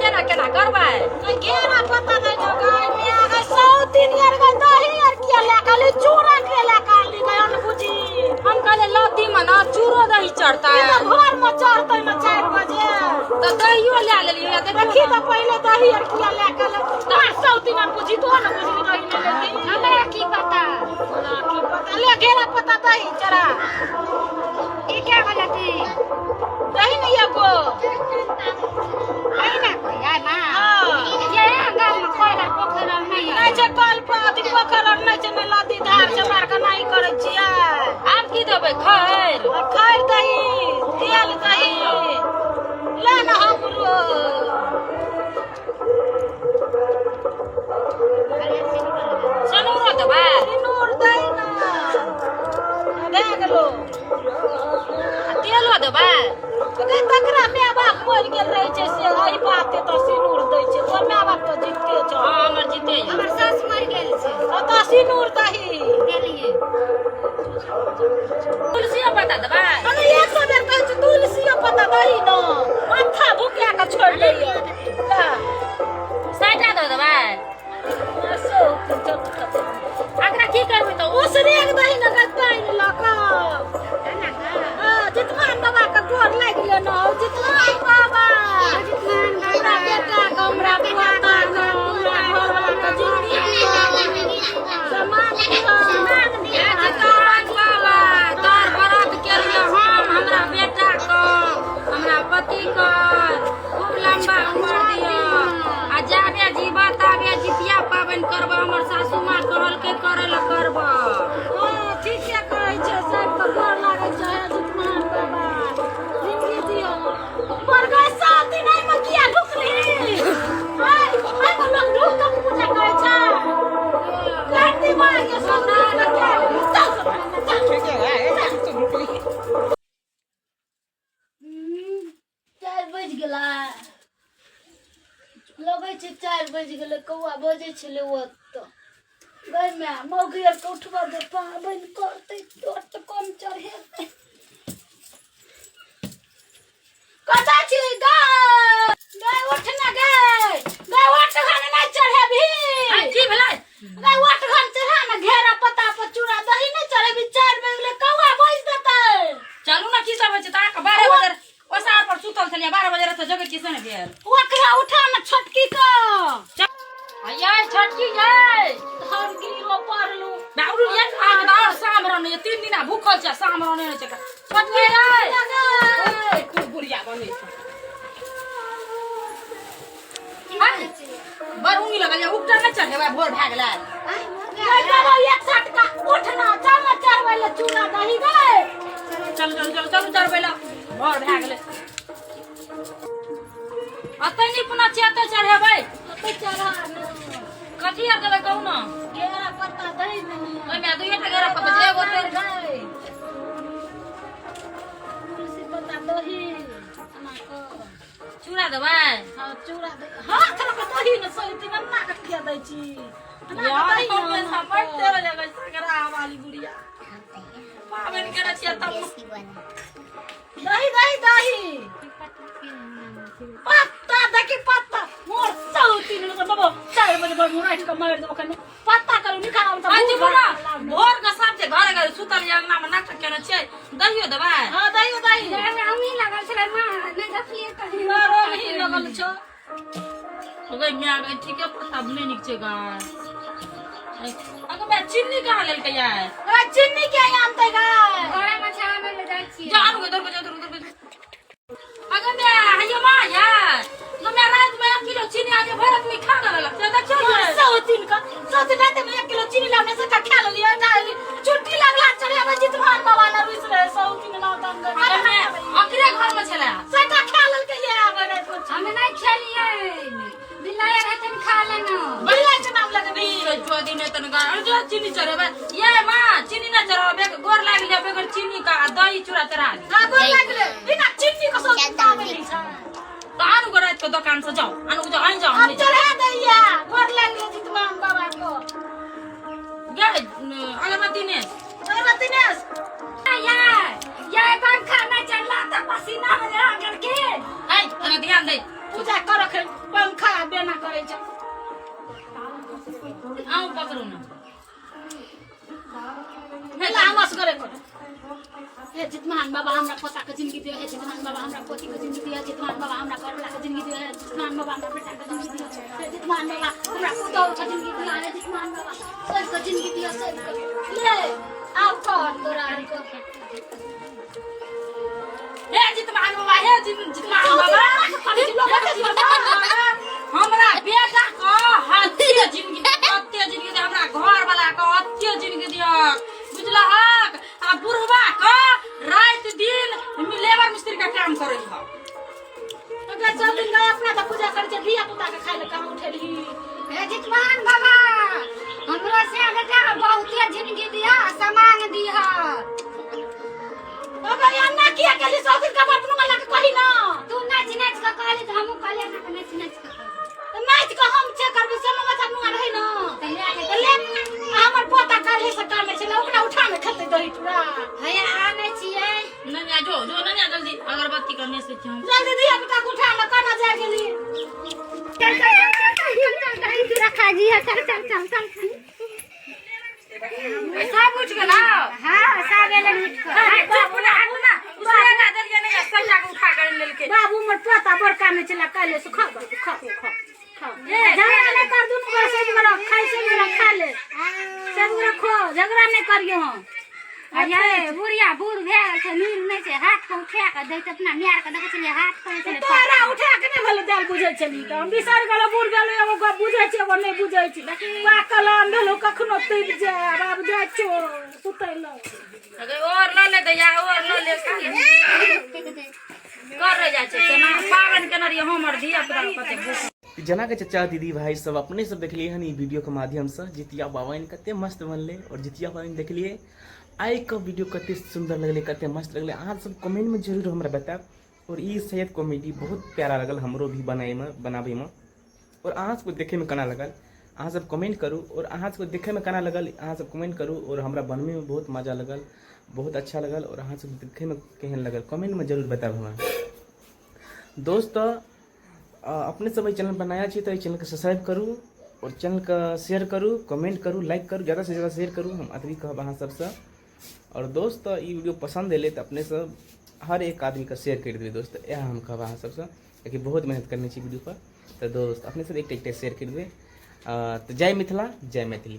केना केना करबै घेरा पता नहीं न गाय में आगे 100 यार का दही यार किया ले खाली चूरा के ले काली गयन बुझी हम कहले लौती में ना चूरो दही चढ़ता है तो घर में चढ़तै न 4 बजे तो दहियो ले लेलियो या देखी तो पहले दही यार किया ले काले 100 यार बुझी तो न बुझी दही ले लेती हमरा की पता ले घेरा पता दही चरा ये क्या गलती दही नहीं है को ना यार ना ये गांव में कोई ना पोखर नहीं है नहीं छै कल पाती पोखर नहीं छै न लादी धार छै मार के नहीं करे छियै आब की देबै खैर खैर दही तेल दही ले ना हमरो सनूरो देबै सिनूर दही ना दे गेलो तेलो देबै तकरा माय बाप मर गेल रहे छै से एहि बाते तो सिनूर दै छै तोर माय बाप तो जीते छै हां हमर जीते है हमर सास मर गेल छै तो सिनूर दही देलिए तुलसियो पत्ता देबै अरे 100 बेर कहै छै तुलसियो पत्ता दही न माथा भुकिया के छोड़ लियो ला साइटा दे देबै अकरा की करबै तो उसरे के दही न गताई लका जितमान बाबा का गोर लाग ले न जितमान बाबा हमरा बेटा का हमरा बुआ का हमरा घर वाला का जिंदगी समान दिया जितमान बाबा तोर व्रत केलियो हम हमरा बेटा को हमरा पति को खूब लंबा उम्र दियो आ जाबे जीवा ताबे जितिया पाबन करबो हमर सासू मां कहल के करे ला करबो ठीक है कहै छै सब के गोर लागै छै जितमान बाबा जिंदगी दियो पर गए 7 दिन में किया ढुकली हाय हाय को लोग ढुक के पूजा करे छै लाट दिमाग के सोना लगे ठीक है तुम ढुकली 4 बज गेला लगे छै 4 बज गेलै कौआ बजे छले ओत गई में मौगी के उठवा दे पाबन करते तो कम चढ़े कता छी गाय उठ ना गाय उठ घन नहीं चढ़े भी की भेलै गाय उठ घन चढ़ा ना घेरा पत्ता पर चूड़ा दही नहीं चढ़े भी 4 बजे ले कौआ बज देते चलू ना की सब होय छै त 12 बजे ओसार पर सुतल छलिया 12 बजे त जगह किसे ने गेल ओकरा उठा ना छोटकी का आयै छोटकी गई हर गिरो पड़लू बाउरू ये आज बार शाम रहने 3 दिन भूखल छ शाम रहने छै छोटकी गई ए खूब बुढ़िया बने छै बरूनी लगल उठा न चढ़े भोर भ गेलै चलो एक सटका उठना चल चढ़बै ले चूड़ा दही गए चल चढ़बै ले भोर भ गेलै अतै नि पुना चेते चढ़ेबै अतै चढ़ा कथी आर देबै कहू न घेरा पत्ता दही में ओइ में दुइये टा घेरा पत्ता एगो तोड़ गए तुलसी पत्ता दही अना को चूड़ा देबै हां चूड़ा दही हाथ लगा दही न सहित न ना के खिया दै छी यार हम पैसा पड़ते रह जाबै सकरा वाली बुढ़िया पाबन करे छियै तब दही पत्ता देखी पत्ता मोर सौती न बाबा 4 बजे बड़ मोर आठ का मार दे ओकने पत्ता करू निकाल हम आज बुढ़ा भोर का सब जे घर घर सुतल अंगना में नाटक केने छै दहियो देबै हां दही हमही लगल छलै मां नै देखलिए कहीं मारो नहीं लगल छ ओगे मिया गई ठीके पत्ता बने निक छै गाय अगर मैं चिन्नी कहां लेल के यार चिन्नी के आनते गाय घरे में छाने ले जाइ छी जान गो उधर अगर मैं हयो मां यार तो मैं रात में 1 किलो चीनी आज भरत में खा गल ज्यादा चल सौतीन का सौतीन ते में 1 किलो चीनी लाने से खा लिया ना छुट्टी लगला चढ़े अब जितमान बाबा ना रुस रहे सौतीन ना तन अगर मैं अकरे घर में छला सटा खा लेल के ये आवे रे कुछ हम नहीं खेलिए बिलाय रहते खा लेना बिल्ला के नाम लगे भी जो दिन तन गा जो चीनी चढ़ेबे ये मां चीनी ना चढ़ाबे गोर लाग ले बेगर चीनी का दही चूड़ा चढ़ा दी हां गोर लाग ले बिना चीनी का सौतीन पावे नहीं छ तो आनु को रात को दुकान से जाओ आनु जाओ आई जाओ अब चढ़ा दैया गोर लाग ले जितमान बाबा को गे अगरबत्ती ने ये पंखा में चला था पसीना में लगा करके आई अरे ध्यान दे पूजा कर करबे ना करे छ आऊ पकड़ू ना हेला हमस करे को हे जितमान बाबा हमरा पोता के जिंदगी दियो हे जितमान बाबा हमरा पोती के जिंदगी दियो जितमान बाबा हमरा करला के जिंदगी दियो हे जितमान बाबा हमरा बेटा के जिंदगी दियो हे जितमान बाबा हमरा पुतौ के जिंदगी दियो हे जितमान बाबा सब के जिंदगी दियो सब के ले आओ कर तोरा को हे जितमान बाबा हे जितमान बाबा हमरा बेटा को हत्या जिंदगी दे हमरा घर वाला को हत्या जिंदगी दियो बुझला हक आ बुढ़वा को रात दिन लेबर मिस्त्री का काम करे ह अगर सब दिन गए अपना तो पूजा कर के दिया पुता के खाए ले काम उठेली हे जितमान बाबा हमरा से बेटा के बहुते जिंदगी दिया सामान दिया अगर अन्ना किया के लिए सब दिन का बात नुंगा के कही ना तू नाच नाच के कहली तो हमहू कहले ना नाच नाच के तो नाच के हम छे करबे से नुंगा सब नुंगा रही ना तो ले हमर पोता काले से काम में चला ओकरा उठा में खते दही पूरा भैया आने छिए नन्या जो नन्या जल्दी अगरबत्ती करने से हम जल्दी दिया बेटा को उठा ला करना जाए के लिए चल रखा जी है चल चल चल चल सब उठ गेला हां सब एले उठ कर बाबू ना उसने ना दलिया नहीं सैया को उठा कर लेके बाबू मोर पोता बड़का में चला काले से खा खा झगड़ा नहीं कर दूं को से मेरा खाई से मेरा खा ले सब रखो झगड़ा नहीं करियो हम अरे बुढ़िया बूढ़ भेल छै नीर नहीं छै हाथ को उठा के दैत अपना नियार के देखे छले हाथ पर छले तोरा उठा के नहीं भले दाल बुझै छली त हम बिसर गेलो बूढ़ गेलो एगो गप बुझै छी एगो नहीं बुझै छी बा कलम भेलो कखनो तैब जा बाब जा छो सुतैलो अगर और ल ले दैया और ल ले कर जा छै केना पावन केना रे हमर धिया पुता कते भूख जना के चचा दीदी भाई सब अपने सब देखलिए हन ई वीडियो के माध्यम से जितिया बाबन कते मस्त बनले और जितिया बाबन देखलिए आई का वीडियो कते सुंदर लगले कते मस्त लगले अहाँ सब कमेंट में जरूर हमरा बताब और ई शायद कॉमेडी बहुत प्यारा लगल हमरो भी बनावे में और अहाँ सबको देखे में केना लगल अहाँ सब कमेंट करू और अहाँ सबको देखे में केना लगल अहाँ सब कमेंट करू और हमरा बनवे में बहुत मजा लगल बहुत अच्छा लगल और अहाँ सब देखे में केहन लगल कमेंट में जरूर बताब हमरा दोस्त अपने सब चैनल बनाया चाहिए तो चैनल को सब्सक्राइब करूँ और चैनल का शेयर करूँ कमेंट करूँ लाइक करूँ ज़्यादा से ज़्यादा शेयर करूँ हम अतरी कहब अहाँ सबसे और दोस्त ये वीडियो पसंद एले तो अपने सब हर एक आदमी का शेयर कर देवे दोस्त यह हम कहब अहाँ सबसे क्योंकि बहुत मेहनत करनी चाहिए वीडियो पर तो दोस्त अपने सब एक शेयर कर देवे तो जय मिथिला जय मैथिली।